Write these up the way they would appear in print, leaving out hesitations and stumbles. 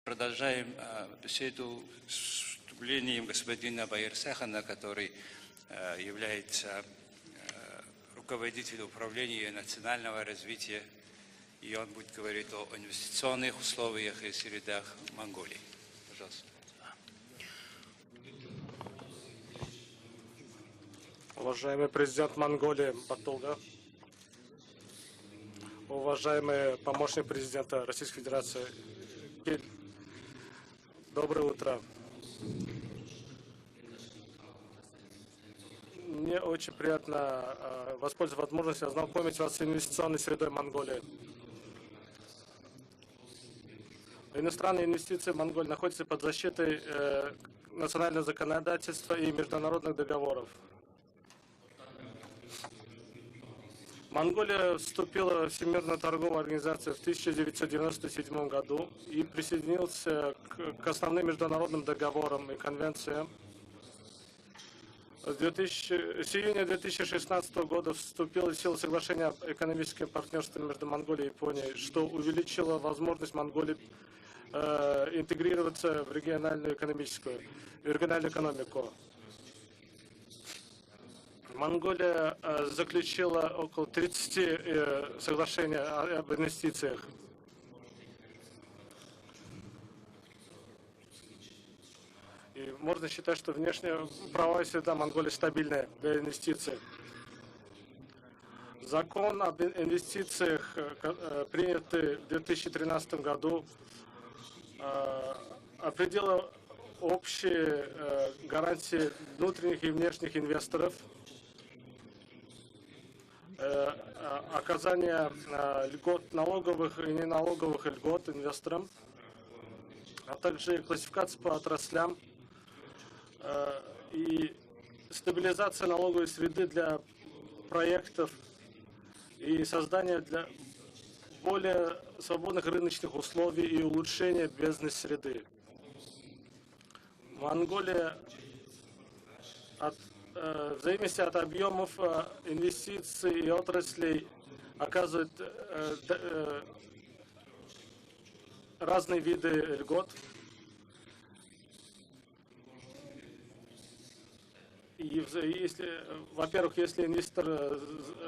продолжаем беседу с вступлением господина Байерсахана, который является руководителем управления национального развития, и он будет говорить о инвестиционных условиях и средах Монголии. Пожалуйста. Уважаемый президент Монголии Батулга, уважаемый помощник президента Российской Федерации Гиль, доброе утро. Мне очень приятно воспользоваться возможностью ознакомить вас с инвестиционной средой Монголии. Иностранные инвестиции в Монголии находятся под защитой национального законодательства и международных договоров. Монголия вступила в Всемирную торговую организацию в 1997 году и присоединилась к основным международным договорам и конвенциям. С июня 2016 года вступило в силу соглашение об экономическом партнерстве между Монголией и Японией, что увеличило возможность Монголии интегрироваться в региональную экономику. Монголия заключила около 30 соглашений об инвестициях. И можно считать, что внешняя правовая среда Монголии стабильная для инвестиций. Закон об инвестициях, принятый в 2013 году, определил общие гарантии внутренних и внешних инвесторов, оказание льгот, налоговых и неналоговых льгот инвесторам, а также классификация по отраслям и стабилизация налоговой среды для проектов и создание для более свободных рыночных условий и улучшения бизнес-среды. Монголия в зависимости от объемов инвестиций и отраслей оказывает разные виды льгот. И если, во-первых, если инвестор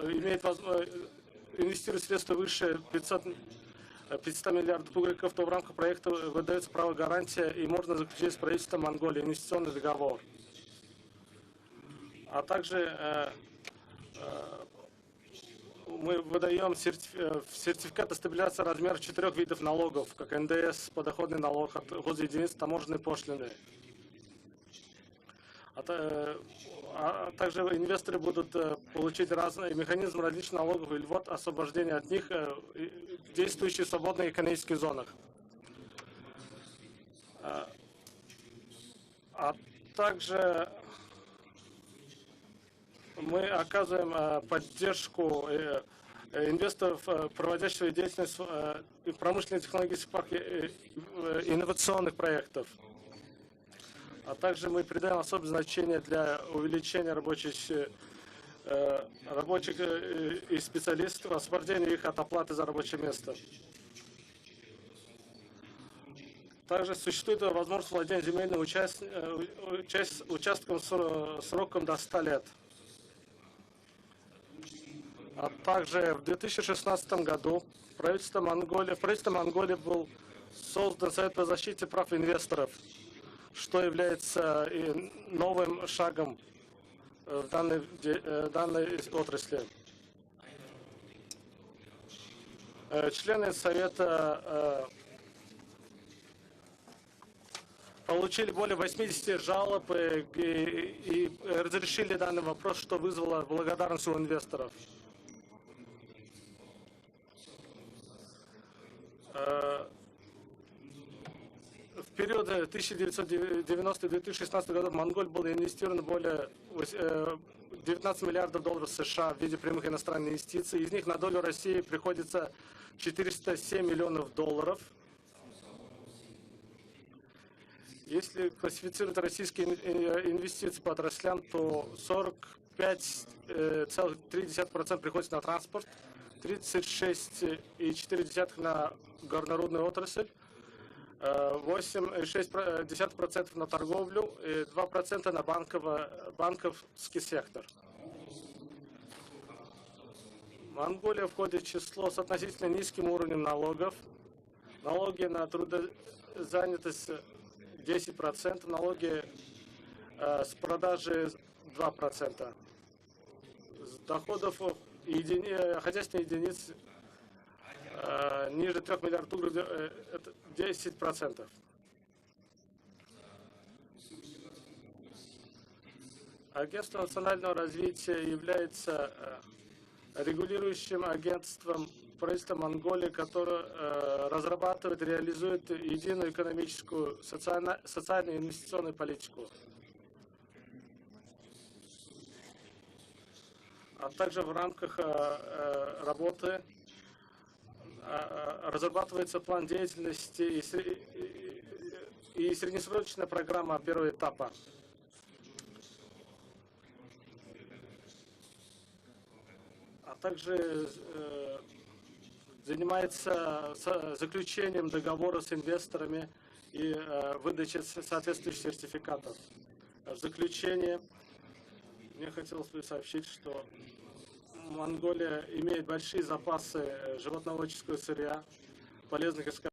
имеет возможность инвестировать средства выше 500 миллиардов рубликов, то в рамках проекта выдается право гарантия и можно заключить с правительством Монголии инвестиционный договор. А также мы выдаем сертификаты стабилизации размера 4 видов налогов, как НДС, подоходный налог от госединиц, таможенные пошлины. А также инвесторы будут получить разные механизмы различных налогов и льгот, освобождения от них, действующие в свободных экономических зонах. А также мы оказываем поддержку инвесторов, проводящих деятельность в промышленных технологических парках инновационных проектов. А также мы придаем особое значение для увеличения рабочих и специалистов, освобождения их от оплаты за рабочее место. Также существует возможность владения земельным участком сроком до 100 лет. А также в 2016 году в правительстве Монголии был создан Совет по защите прав инвесторов, что является новым шагом в данной отрасли. Члены Совета получили более 80 жалоб и разрешили данный вопрос, что вызвало благодарность у инвесторов. В период 1990-2016 года в Монголию было инвестировано более 19 миллиардов долларов США в виде прямых иностранных инвестиций. Из них на долю России приходится 407 миллионов долларов. Если классифицировать российские инвестиции по отраслям, то 45,3% приходится на транспорт, 36,4% на горнорудную отрасль, 8,6% на торговлю и 2% на банковский сектор. Монголия входит в число с относительно низким уровнем налогов. Налоги на трудозанятость 10%, налоги с продажи 2%. С доходов хозяйственных единиц ниже 3 миллиардов рублей это 10%. Агентство национального развития является регулирующим агентством правительства Монголии, которое разрабатывает и реализует единую экономическую, социальную и инвестиционную политику. А также в рамках работы разрабатывается план деятельности и среднесрочная программа первого этапа. А также занимается заключением договора с инвесторами и выдачей соответствующих сертификатов. В заключение мне хотелось бы сообщить, что Монголия имеет большие запасы животноводческого сырья, полезных ископаемых.